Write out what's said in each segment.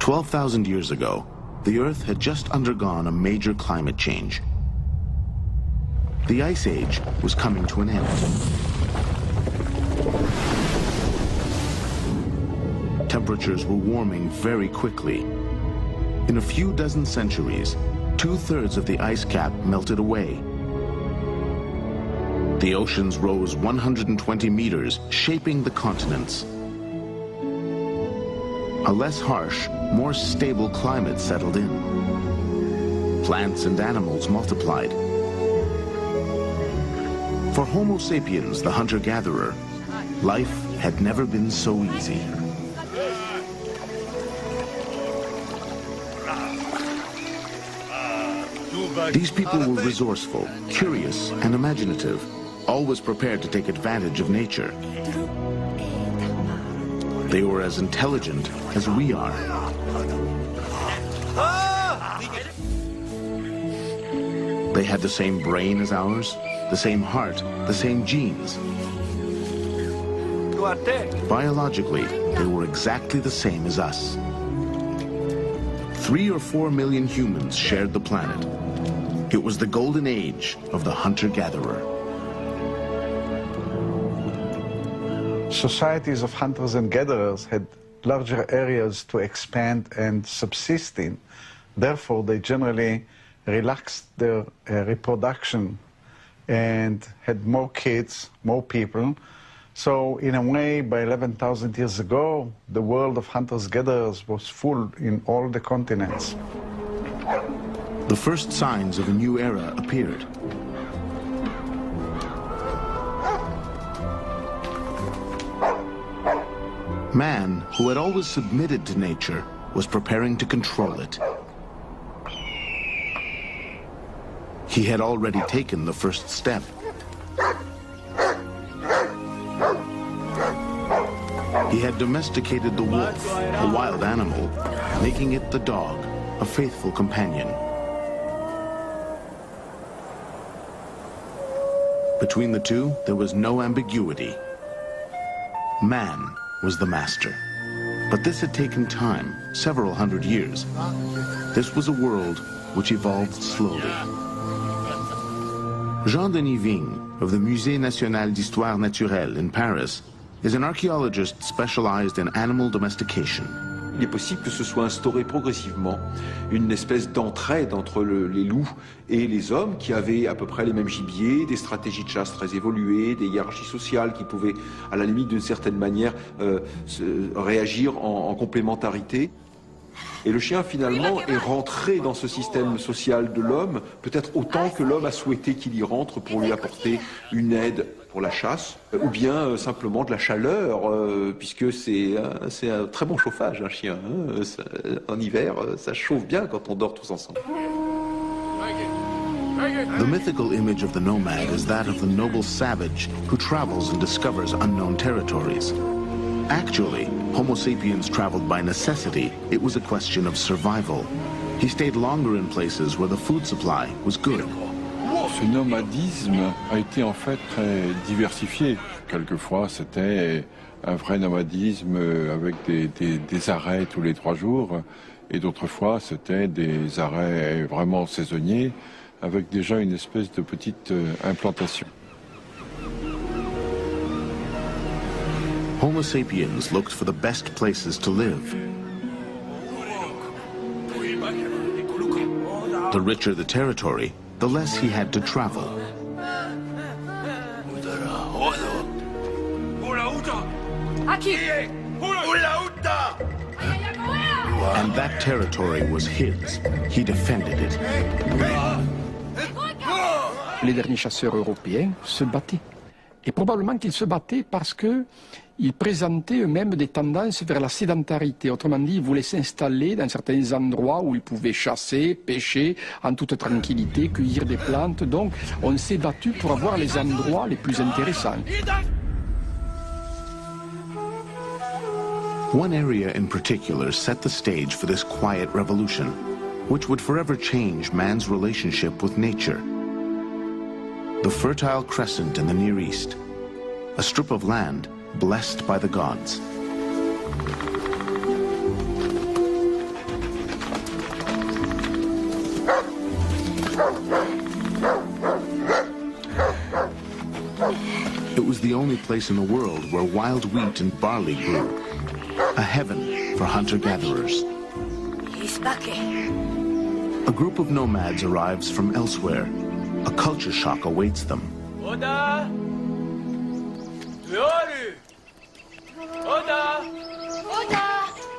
12,000 years ago, the Earth had just undergone a major climate change. The Ice Age was coming to an end. Temperatures were warming very quickly. In a few dozen centuries, 2/3 of the ice cap melted away. The oceans rose 120 meters, shaping the continents. A less harsh, more stable climate settled in. Plants and animals multiplied. For Homo sapiens, the hunter-gatherer, life had never been so easy. These people were resourceful, curious, and imaginative, always prepared to take advantage of nature. They were as intelligent as we are. They had the same brain as ours, the same heart, the same genes. Biologically, they were exactly the same as us. 3 or 4 million humans shared the planet. It was the golden age of the hunter-gatherer. Societies of hunters and gatherers had larger areas to expand and subsist in. Therefore, they generally relaxed their reproduction and had more kids, more people. So in a way, by 11,000 years ago, the world of hunters-gatherers was full in all the continents. The first signs of a new era appeared. Man, who had always submitted to nature, was preparing to control it. He had already taken the first step. He had domesticated the wolf, a wild animal, making it the dog, a faithful companion. Between the two, there was no ambiguity. Man was the master. But this had taken time, several hundred years. This was a world which evolved slowly. Jean-Denis Vigne, of the Musée National d'Histoire Naturelle in Paris, is an archaeologist specialized in animal domestication. Il est possible que se soit instauré progressivement une espèce d'entraide entre les loups et les hommes qui avaient à peu près les mêmes gibiers, des stratégies de chasse très évoluées, des hiérarchies sociales qui pouvaient, à la limite d'une certaine manière, réagir en complémentarité. Et le chien, finalement, est rentré dans ce système social de l'homme, peut-être autant que l'homme a souhaité qu'il y rentre pour lui apporter une aide pour la chasse, ou bien simplement de la chaleur, puisque c'est un très bon chauffage, un chien. En hiver, ça chauffe bien quand on dort tous ensemble. The mythical image of the nomad is that of the noble savage who travels and discovers unknown territories. Actually, Homo sapiens traveled by necessity. It was a question of survival. He stayed longer in places where the food supply was good. Ce nomadisme a été en fait très diversifié. Quelquefois, c'était un vrai nomadisme avec des arrêts tous les 3 jours. Et d'autres fois, c'était des arrêts vraiment saisonniers avec déjà une espèce de petite implantation. Homo sapiens looked for the best places to live. The richer the territory, the less he had to travel. And that territory was his. He defended it. Les derniers chasseurs européens se battaient. Et probablement qu'ils se battaient parce qu'ils présentaient eux-mêmes des tendances vers la sédentarité. Autrement dit, ils voulaient s'installer dans certains endroits où ils pouvaient chasser, pêcher en toute tranquillité, cueillir des plantes. Donc, on s'est battu pour avoir les endroits les plus intéressants. One area in particular set the stage for this quiet revolution, which would forever change man's relationship with nature. The Fertile Crescent in the Near East, a strip of land blessed by the gods. only place in the world where wild wheat and barley grew. A heaven for hunter-gatherers. A group of nomads arrives from elsewhere. A culture shock awaits them.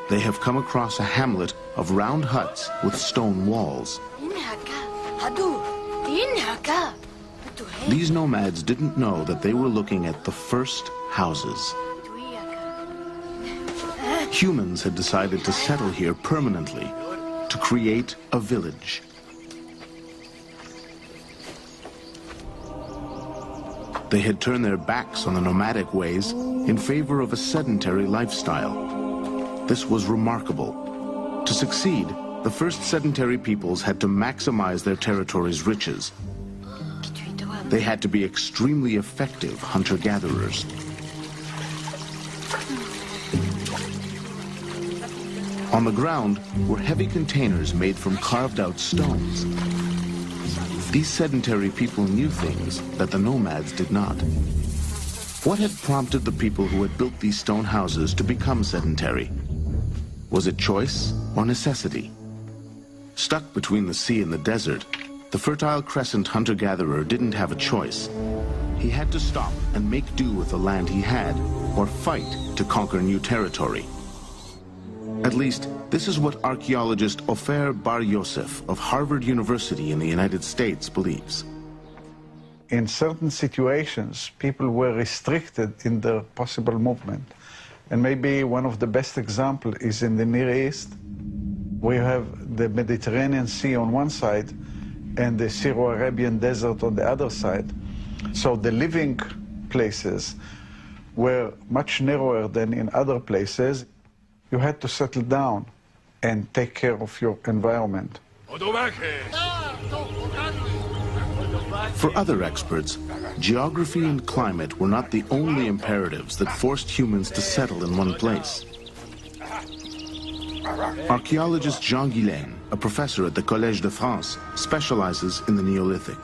They have come across a hamlet of round huts with stone walls. These nomads didn't know that they were looking at the first houses. Humans had decided to settle here permanently, to create a village. They had turned their backs on the nomadic ways in favor of a sedentary lifestyle. This was remarkable. To succeed, the first sedentary peoples had to maximize their territory's riches. They had to be extremely effective hunter-gatherers. On the ground were heavy containers made from carved-out stones. These sedentary people knew things that the nomads did not. What had prompted the people who had built these stone houses to become sedentary? Was it choice or necessity? Stuck between the sea and the desert, the Fertile Crescent hunter-gatherer didn't have a choice. He had to stop and make do with the land he had, or fight to conquer new territory. At least, this is what archaeologist Ofer Bar Yosef of Harvard University in the United States believes. In certain situations, people were restricted in their possible movement. And maybe one of the best examples is in the Near East. We have the Mediterranean Sea on one side and the Syro-Arabian desert on the other side. So the living places were much narrower than in other places. You had to settle down and take care of your environment. For other experts, geography and climate were not the only imperatives that forced humans to settle in one place. Archaeologist Jean Guillain, a professor at the Collège de France, specializes in the Neolithic.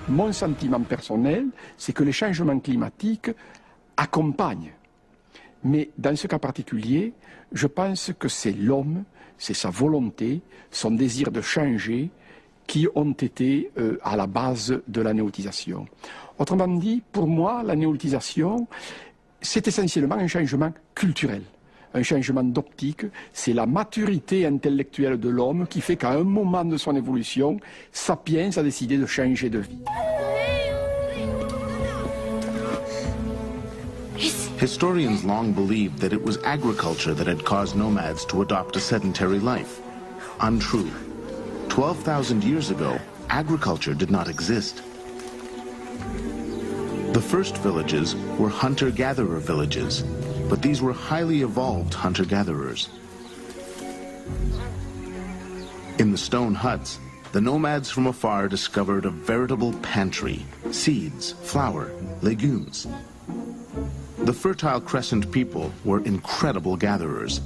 Mon sentiment personnel, c'est que les changements climatiques accompagnent. Mais dans ce cas particulier, je pense que c'est l'homme, c'est sa volonté, son désir de changer qui ont été à la base de la néolithisation. Autrement dit, pour moi, la néolithisation, c'est essentiellement un changement culturel, un changement d'optique. C'est la maturité intellectuelle de l'homme qui fait qu'à un moment de son évolution, Sapiens a décidé de changer de vie. Historians long believed that it was agriculture that had caused nomads to adopt a sedentary life. Untrue. 12,000 years ago, agriculture did not exist. The first villages were hunter-gatherer villages, but these were highly evolved hunter-gatherers. In the stone huts, the nomads from afar discovered a veritable pantry: seeds, flour, legumes. The Fertile Crescent people were incredible gatherers.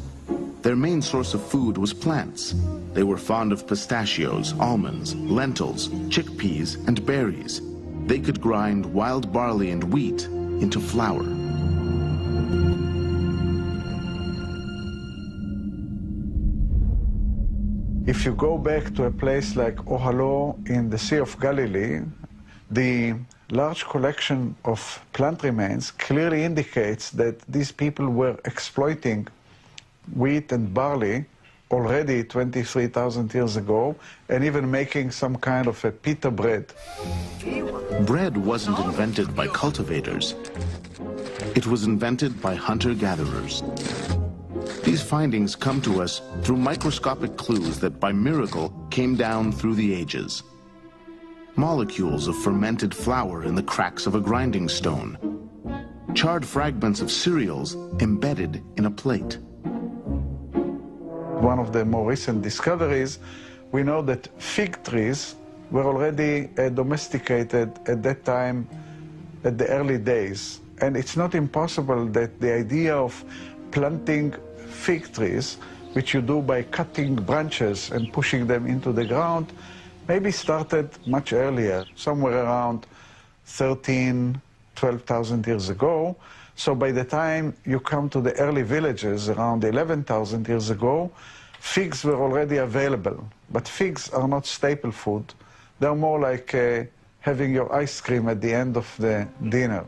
Their main source of food was plants. They were fond of pistachios, almonds, lentils, chickpeas, and berries. They could grind wild barley and wheat into flour. If you go back to a place like Ohalo in the Sea of Galilee, the large collection of plant remains clearly indicates that these people were exploiting wheat and barley already 23,000 years ago, and even making some kind of a pita bread. Bread wasn't invented by cultivators. It was invented by hunter-gatherers. These findings come to us through microscopic clues that by miracle came down through the ages. Molecules of fermented flour in the cracks of a grinding stone. Charred fragments of cereals embedded in a plate. One of the more recent discoveries, we know that fig trees were already domesticated at that time, at the early days. And it's not impossible that the idea of planting fig trees, which you do by cutting branches and pushing them into the ground, maybe started much earlier, somewhere around 13 12,000 years ago. So by the time you come to the early villages around 11,000 years ago, figs were already available. But figs are not staple food. They're more like having your ice cream at the end of the dinner.